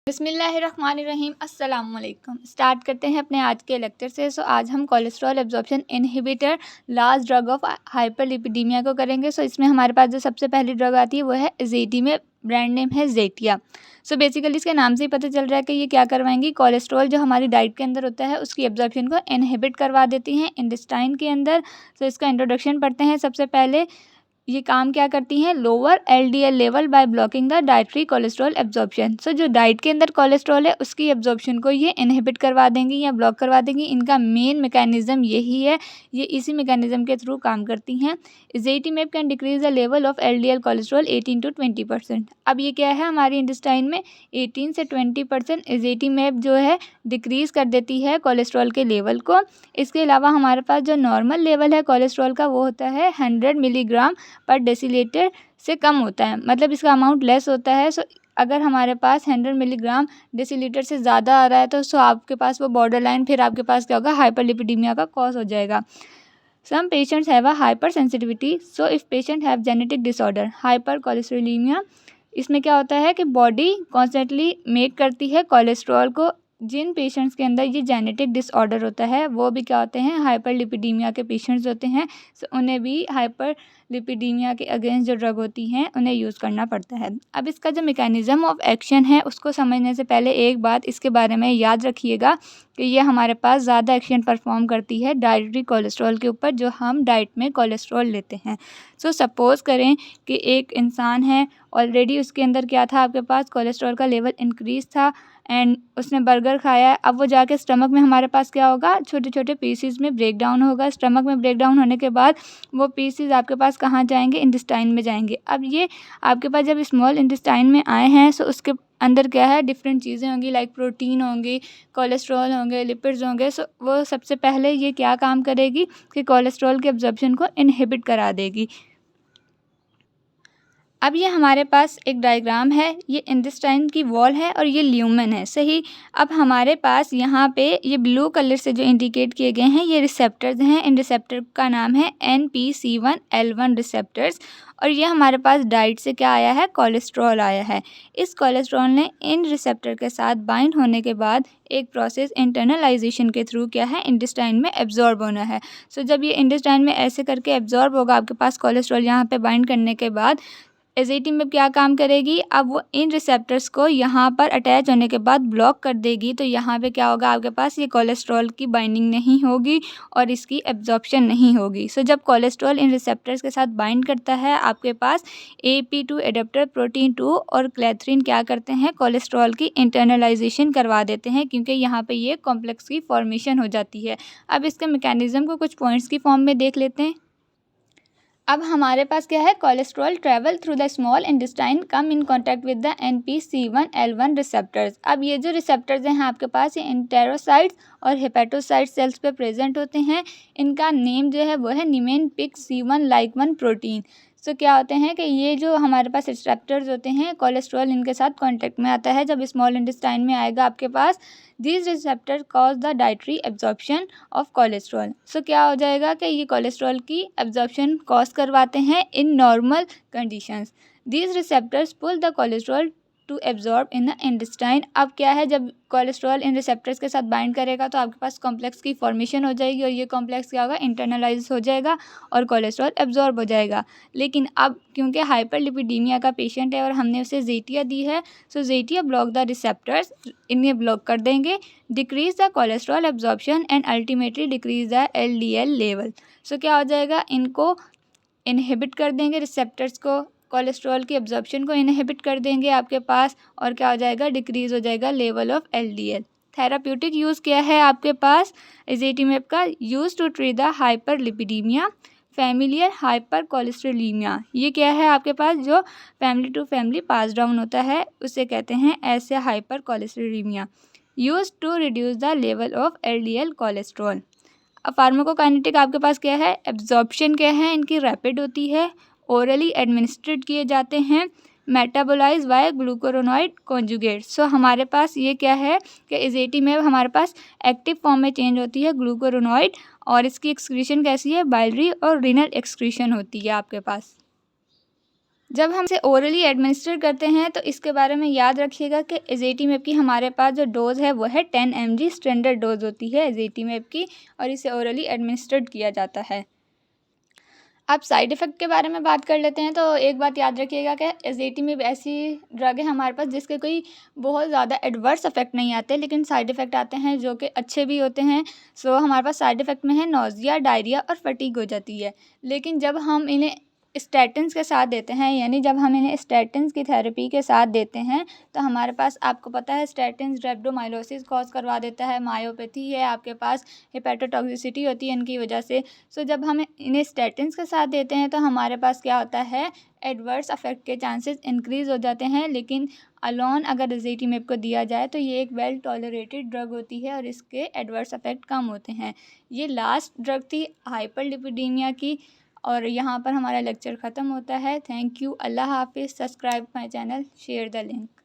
बिस्मिल्लाहिर्रहमानिर्रहीम अस्सलाम वालेकुम। स्टार्ट करते हैं अपने आज के लेक्चर से। आज हम cholesterol absorption inhibitor last drug of hyperlipidaemia को करेंगे। इसमें हमारे पास जो सबसे पहली ड्रग आती है वो है एज़ेटिमेब, ब्रांड नेम है ज़ेटिया। बेसिकली इसके नाम से ही पता चल रहा है कि ये क्या करवाएंगी, कोलेस्ट्रॉल जो हमारी डाइट के अंदर होता है उसकी एब्जॉर्प्शन को इनहिबिट करवा देती हैं इंटेस्टाइन के अंदर। इसका इंट्रोडक्शन पढ़ते हैं। सबसे पहले ये काम क्या करती हैं, lower LDL level by blocking the dietary cholesterol absorption. जो डाइट के अंदर कोलेस्ट्रॉल है उसकी एब्जॉर्प्शन को ये इनहिबिट करवा देंगी या ब्लॉक करवा देंगी। इनका मेन मैकेनिज्म यही है, ये इसी मैकेनिज्म के थ्रू काम करती हैं। Ezetimibe can decrease the level of LDL cholesterol 18 to 20%। अब ये क्या है, हमारी इंटेस्टाइन में 18 से 20% एज़ेटिमेब जो है डिक्रीज कर देती है कोलेस्ट्रॉल के लेवल को। इसके अलावा हमारे पास जो नॉर्मल लेवल है कोलेस्ट्रॉल का वो होता है 100 मिलीग्राम पर डेसीलीटर से कम होता है, मतलब इसका अमाउंट लेस होता है। अगर हमारे पास 100 मिलीग्राम डेसीलीटर से ज़्यादा आ रहा है तो आपके पास वो बॉर्डर लाइन, फिर आपके पास क्या होगा, हाइपरलिपिडीमिया का कॉज हो जाएगा। Some patients have a hypersensitivity, so if patient have genetic disorder hypercholesterolaemia. इसमें क्या होता है कि बॉडी कॉन्स्टेंटली मेक करती है कोलेस्ट्रॉल को। जिन पेशेंट्स के अंदर ये जेनेटिक डिसऑर्डर होता है वो भी क्या होते हैं, हाइपरलिपिडीमिया के पेशेंट्स होते हैं। उन्हें भी हाइपरलिपिडीमिया के अगेंस्ट जो ड्रग होती हैं उन्हें यूज़ करना पड़ता है। अब इसका जो मैकेनिज़्म ऑफ एक्शन है उसको समझने से पहले एक बात इसके बारे में याद रखिएगा कि ये हमारे पास ज़्यादा एक्शन परफॉर्म करती है डाइटरी कोलेस्ट्रॉल के ऊपर जो हम डाइट में कोलेस्ट्रॉल लेते हैं। सपोज़ करें कि एक इंसान है, ऑलरेडी उसके अंदर क्या था, आपके पास कोलेस्ट्रॉल का लेवल इंक्रीज़ था एंड उसने बर्गर खाया है। अब वो जाके स्टमक में हमारे पास क्या होगा, छोटे छोटे पीसीज में ब्रेक डाउन होगा। स्टमक में ब्रेक डाउन होने के बाद वो पीसीज आपके पास कहाँ जाएंगे, इंटेस्टाइन में जाएंगे। अब ये आपके पास जब स्मॉल इंटेस्टाइन में आए हैं तो उसके अंदर क्या है, डिफरेंट चीज़ें होंगी, लाइक प्रोटीन होंगी, कोलेस्ट्रॉल होंगे, लिपिड्स होंगे। वो सबसे पहले ये क्या काम करेगी कि कोलेस्ट्रॉल के एब्जॉर्प्शन को इनहिबिट करा देगी। अब ये हमारे पास एक डायग्राम है, ये इंटेस्टाइन की वॉल है और ये ल्यूमेन है, सही। अब हमारे पास यहाँ पे ये ब्लू कलर से जो इंडिकेट किए गए हैं ये रिसेप्टर्स हैं। इन रिसेप्टर का नाम है NPC1L1 रिसेप्टर्स। और ये हमारे पास डाइट से क्या आया है, कोलेस्ट्रॉल आया है। इस कोलेस्ट्रॉल ने इन रिसेप्टर के साथ बाइंड होने के बाद एक प्रोसेस इंटरनलाइजेशन के थ्रू क्या है, इंटेस्टाइन में एब्जॉर्ब होना है। जब ये इंटेस्टाइन में ऐसे करके एब्जॉर्ब होगा आपके पास कोलेस्ट्रॉल यहाँ पे बाइंड करने के बाद, एज़ेटिमेब क्या काम करेगी, अब वो इन रिसेप्टर्स को यहाँ पर अटैच होने के बाद ब्लॉक कर देगी। तो यहाँ पे क्या होगा, आपके पास ये कोलेस्ट्रॉल की बाइंडिंग नहीं होगी और इसकी एब्जॉर्प्शन नहीं होगी। जब कोलेस्ट्रॉल इन रिसेप्टर्स के साथ बाइंड करता है, आपके पास AP2 एडेप्टर प्रोटीन 2 और क्लैथरीन क्या करते हैं, कोलेस्ट्रॉल की इंटरनलाइजेशन करवा देते हैं, क्योंकि यहाँ पे ये कॉम्प्लेक्स की फॉर्मेशन हो जाती है। अब इसके मैकेनिज्म को कुछ पॉइंट्स की फॉर्म में देख लेते हैं। अब हमारे पास क्या है, cholesterol travel through the small intestine, come in contact with the NPC1L1 receptors. अब ये जो रिसेप्टर्स हैं आपके पास, ये इंटेरोसाइट्स और हेपेटोसाइट सेल्स पे प्रेजेंट होते हैं। इनका नेम जो है वो है निमेनपिक C1 लाइक 1 प्रोटीन। क्या होते हैं कि ये जो हमारे पास रिसेप्टर्स होते हैं, कोलेस्ट्रॉल इनके साथ कांटेक्ट में आता है जब स्मॉल इंटेस्टाइन में आएगा आपके पास। These receptor cause the dietary absorption of cholesterol. क्या हो जाएगा कि ये कोलेस्ट्रॉल की एब्जॉर्प्शन कॉज करवाते हैं in normal conditions. These receptors pull the cholesterol to absorb in the intestine. अब क्या है, जब कोलेस्ट्रॉल इन रिसेप्टर्स के साथ बाइंड करेगा तो आपके पास कॉम्प्लेक्स की फॉर्मेशन हो जाएगी और ये कॉम्प्लेक्स क्या होगा, इंटरनलाइज हो जाएगा और कोलेस्ट्रॉल एब्जॉर्ब हो जाएगा। लेकिन अब क्योंकि हाइपरलिपिडीमिया का पेशेंट है और हमने उसे ज़ेटिया दी है, ज़ेटिया ब्लॉक द रिसेप्टर्स, इन्हें ब्लॉक कर देंगे, decrease the cholesterol absorption and ultimately decrease the LDL level. क्या हो जाएगा, इनको इनहिबिट कर देंगे, रिसेप्टर्स को, कोलेस्ट्रॉल की एब्जॉर्प्शन को इनहिबिट कर देंगे आपके पास, और क्या हो जाएगा, डिक्रीज हो जाएगा level of LDL। Therapeutic use क्या है आपके पास एज़ेटिमेब का, use to treat the hyperlipidemia, familiar hypercholesterolemia. ये क्या है आपके पास, जो family to family pass down होता है उसे कहते हैं ऐसे hypercholesterolemia. Use to reduce the level of LDL cholesterol. अब फार्माकोकाइनेटिक आपके पास क्या है, एब्जॉर्प्शन क्या है, इनकी रैपिड होती है, ओरली एडमिनिस्ट्रेट किए जाते हैं, मेटाबोलाइज बाय ग्लूकोरोनॉइड कॉन्जुगेट। हमारे पास ये क्या है कि एज़ेटिमेब हमारे पास एक्टिव फॉर्म में चेंज होती है ग्लूकोरोनॉइड, और इसकी एक्सक्रीशन कैसी है, बाइलरी और रीनल एक्सक्रीशन होती है आपके पास। जब हम इसे ओरली एडमिनिस्टर करते हैं तो इसके बारे में याद रखिएगा कि एज़ेटिमेब की हमारे पास जो डोज़ है वो है 10 mg स्टैंडर्ड डोज़ होती है एज़ेटिमेब की, और इसे ओरली एडमिनिस्टर्ड किया जाता है। अब साइड इफ़ेक्ट के बारे में बात कर लेते हैं। तो एक बात याद रखिएगा कि एज़ेटिमेब ऐसी ड्रग है हमारे पास जिसके कोई बहुत ज़्यादा एडवर्स इफ़ेक्ट नहीं आते, लेकिन साइड इफ़ेक्ट आते हैं जो कि अच्छे भी होते हैं। हमारे पास साइड इफ़ेक्ट में है नौज़िया, डायरिया और फटीग हो जाती है। लेकिन जब हम इन्हें स्टैटिन्स के साथ देते हैं, यानी जब हम इन्हें स्टैटिन्स की थेरेपी के साथ देते हैं, तो हमारे पास आपको पता है स्टैटिन्स रेब्डोमाइलोसिस कॉज करवा देता है, मायोपैथी है, आपके पास हेपेटोटॉक्सिसिटी होती है इनकी वजह से। जब हम इन्हें स्टैटिन्स के साथ देते हैं तो हमारे पास क्या होता है, एडवर्स अफेक्ट के चांसेस इंक्रीज़ हो जाते हैं। लेकिन अलोन अगर एज़ेटिमेब को दिया जाए तो ये एक वेल टॉलरेटेड ड्रग होती है और इसके एडवर्स अफेक्ट कम होते हैं। ये लास्ट ड्रग थी हाइपरलिपिडीमिया की, और यहाँ पर हमारा लेक्चर ख़त्म होता है। Thank you. अल्लाह हाफ़िज़। Subscribe my channel, share the link.